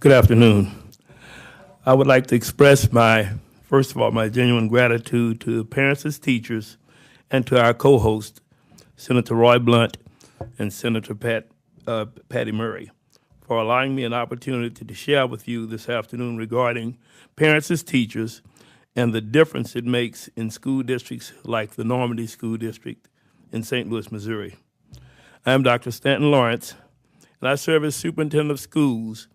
Good afternoon. I would like to express first of all, my genuine gratitude to parents as teachers and to our co-host, Senator Roy Blunt and Senator Patty Murray, for allowing me an opportunity to share with you this afternoon regarding parents as teachers and the difference it makes in school districts like the Normandy School District in St. Louis, Missouri. I am Dr. Stanton Lawrence, and I serve as superintendent of schools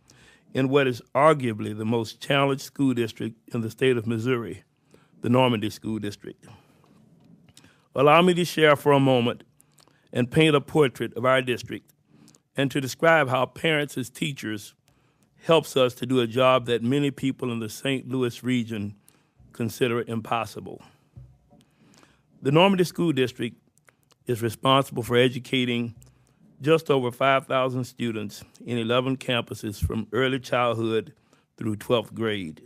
in what is arguably the most challenged school district in the state of Missouri, the Normandy School District. Allow me to share for a moment and paint a portrait of our district and to describe how parents as teachers helps us to do a job that many people in the St. Louis region consider impossible. The Normandy School District is responsible for educating just over 5,000 students in 11 campuses from early childhood through 12th grade.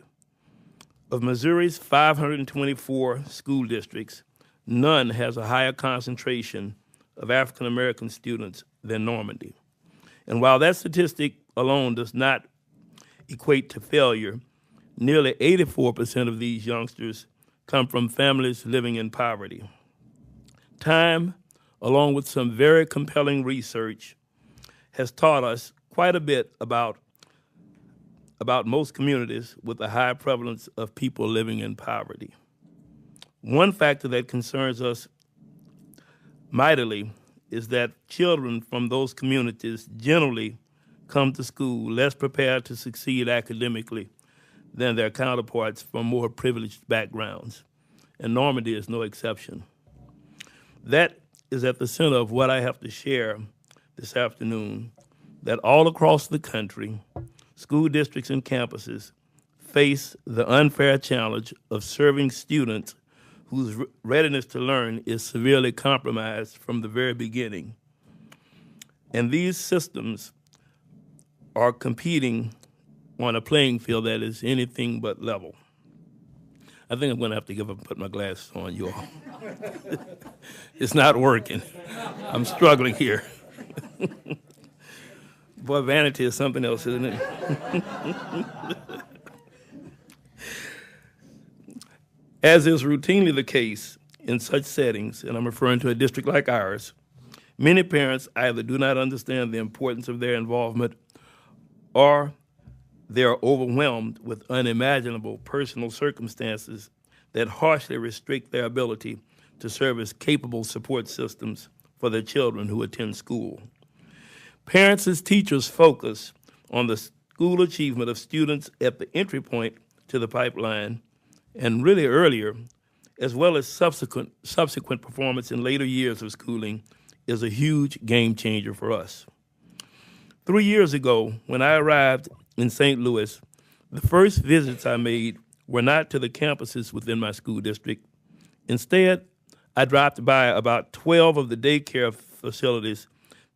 Of Missouri's 524 school districts, none has a higher concentration of African American students than Normandy. And while that statistic alone does not equate to failure, nearly 84% of these youngsters come from families living in poverty. Time, along with some very compelling research, has taught us quite a bit about most communities with a high prevalence of people living in poverty. One factor that concerns us mightily is that children from those communities generally come to school less prepared to succeed academically than their counterparts from more privileged backgrounds, and Normandy is no exception. That is at the center of what I have to share this afternoon, that all across the country, school districts and campuses face the unfair challenge of serving students whose readiness to learn is severely compromised from the very beginning. And these systems are competing on a playing field that is anything but level. I think I'm going to have to give up and put my glasses on, you all. It's not working. I'm struggling here. Boy, vanity is something else, isn't it? As is routinely the case in such settings, and I'm referring to a district like ours, many parents either do not understand the importance of their involvement or they are overwhelmed with unimaginable personal circumstances that harshly restrict their ability to serve as capable support systems for their children who attend school. Parents as teachers focus on the school achievement of students at the entry point to the pipeline and really earlier, as well as subsequent performance in later years of schooling, is a huge game changer for us. 3 years ago, when I arrived in St. Louis, the first visits I made were not to the campuses within my school district. Instead, I dropped by about 12 of the daycare facilities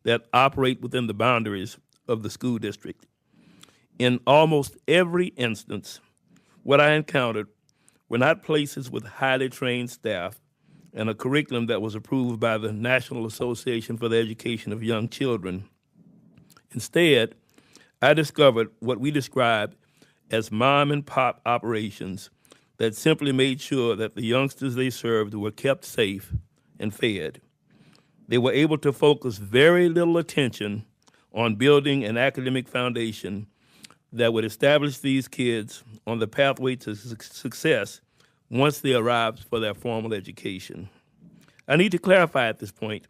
that operate within the boundaries of the school district. In almost every instance, what I encountered were not places with highly trained staff and a curriculum that was approved by the National Association for the Education of Young Children. Instead, I discovered what we describe as mom and pop operations that simply made sure that the youngsters they served were kept safe and fed. They were able to focus very little attention on building an academic foundation that would establish these kids on the pathway to success once they arrived for their formal education. I need to clarify at this point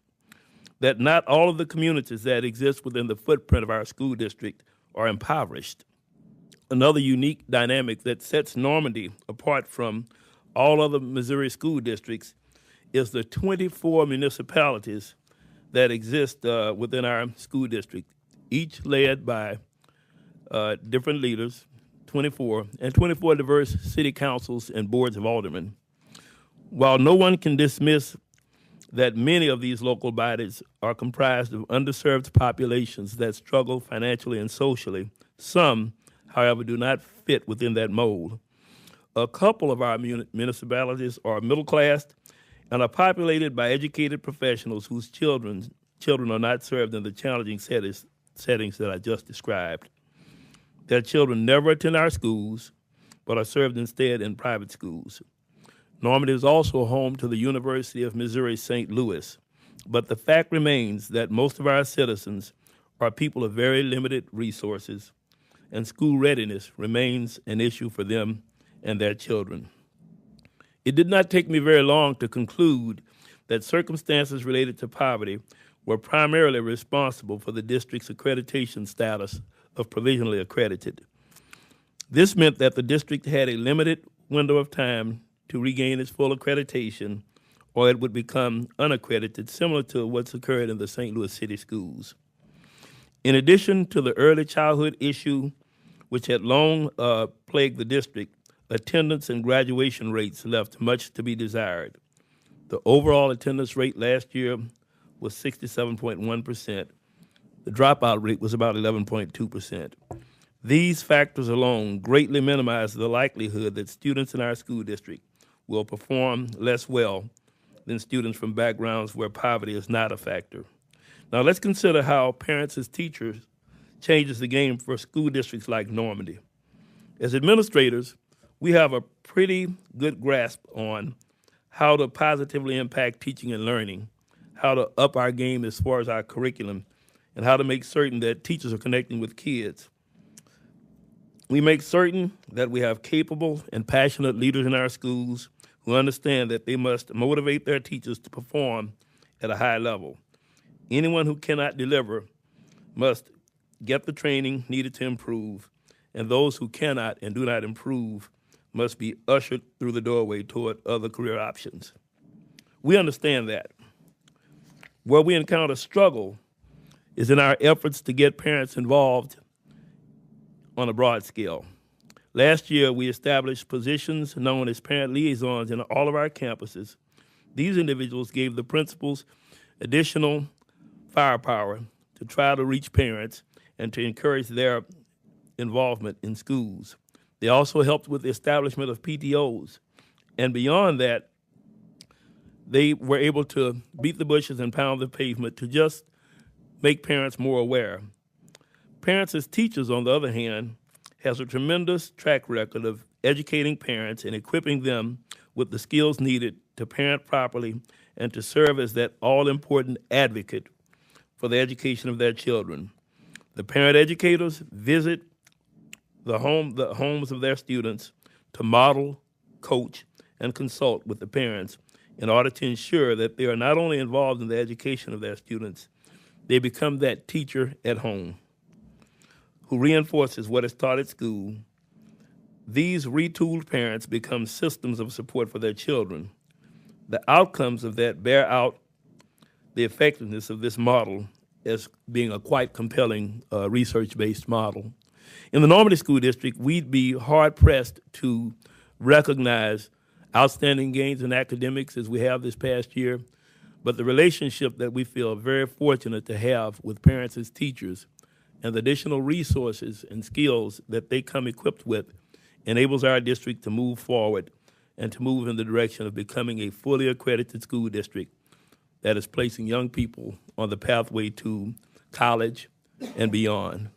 that not all of the communities that exist within the footprint of our school district are impoverished. Another unique dynamic that sets Normandy apart from all other Missouri school districts is the 24 municipalities that exist within our school district, each led by different leaders, 24 diverse city councils and boards of aldermen. While no one can dismiss that many of these local bodies are comprised of underserved populations that struggle financially and socially, some, however, do not fit within that mold. A couple of our municipalities are middle class and are populated by educated professionals whose children are not served in the challenging settings that I just described. Their children never attend our schools, but are served instead in private schools. Normandy is also home to the University of Missouri St. Louis, but the fact remains that most of our citizens are people of very limited resources, and school readiness remains an issue for them and their children. It did not take me very long to conclude that circumstances related to poverty were primarily responsible for the district's accreditation status of provisionally accredited. This meant that the district had a limited window of time to regain its full accreditation, or it would become unaccredited, similar to what's occurred in the St. Louis City schools. In addition to the early childhood issue, which had long plagued the district, attendance and graduation rates left much to be desired. The overall attendance rate last year was 67.1%. The dropout rate was about 11.2%. These factors alone greatly minimize the likelihood that students in our school district will perform less well than students from backgrounds where poverty is not a factor. Now let's consider how parents as teachers changes the game for school districts like Normandy. As administrators, we have a pretty good grasp on how to positively impact teaching and learning, how to up our game as far as our curriculum, and how to make certain that teachers are connecting with kids. We make certain that we have capable and passionate leaders in our schools who understand that they must motivate their teachers to perform at a high level. Anyone who cannot deliver must get the training needed to improve, and those who cannot and do not improve must be ushered through the doorway toward other career options. We understand that. Where we encounter struggle is in our efforts to get parents involved on a broad scale. Last year, we established positions known as parent liaisons in all of our campuses. These individuals gave the principals additional firepower to try to reach parents and to encourage their involvement in schools. They also helped with the establishment of PTOs. And beyond that, they were able to beat the bushes and pound the pavement to just make parents more aware. Parents as teachers, on the other hand, has a tremendous track record of educating parents and equipping them with the skills needed to parent properly and to serve as that all-important advocate for the education of their children. The parent educators visit the homes of their students to model, coach, and consult with the parents in order to ensure that they are not only involved in the education of their students, they become that teacher at home who reinforces what is taught at school. These retooled parents become systems of support for their children. The outcomes of that bear out the effectiveness of this model as being a quite compelling research-based model. In the Normandy School District, we'd be hard-pressed to recognize outstanding gains in academics as we have this past year, but the relationship that we feel very fortunate to have with parents as teachers and the additional resources and skills that they come equipped with enables our district to move forward and to move in the direction of becoming a fully accredited school district that is placing young people on the pathway to college and beyond.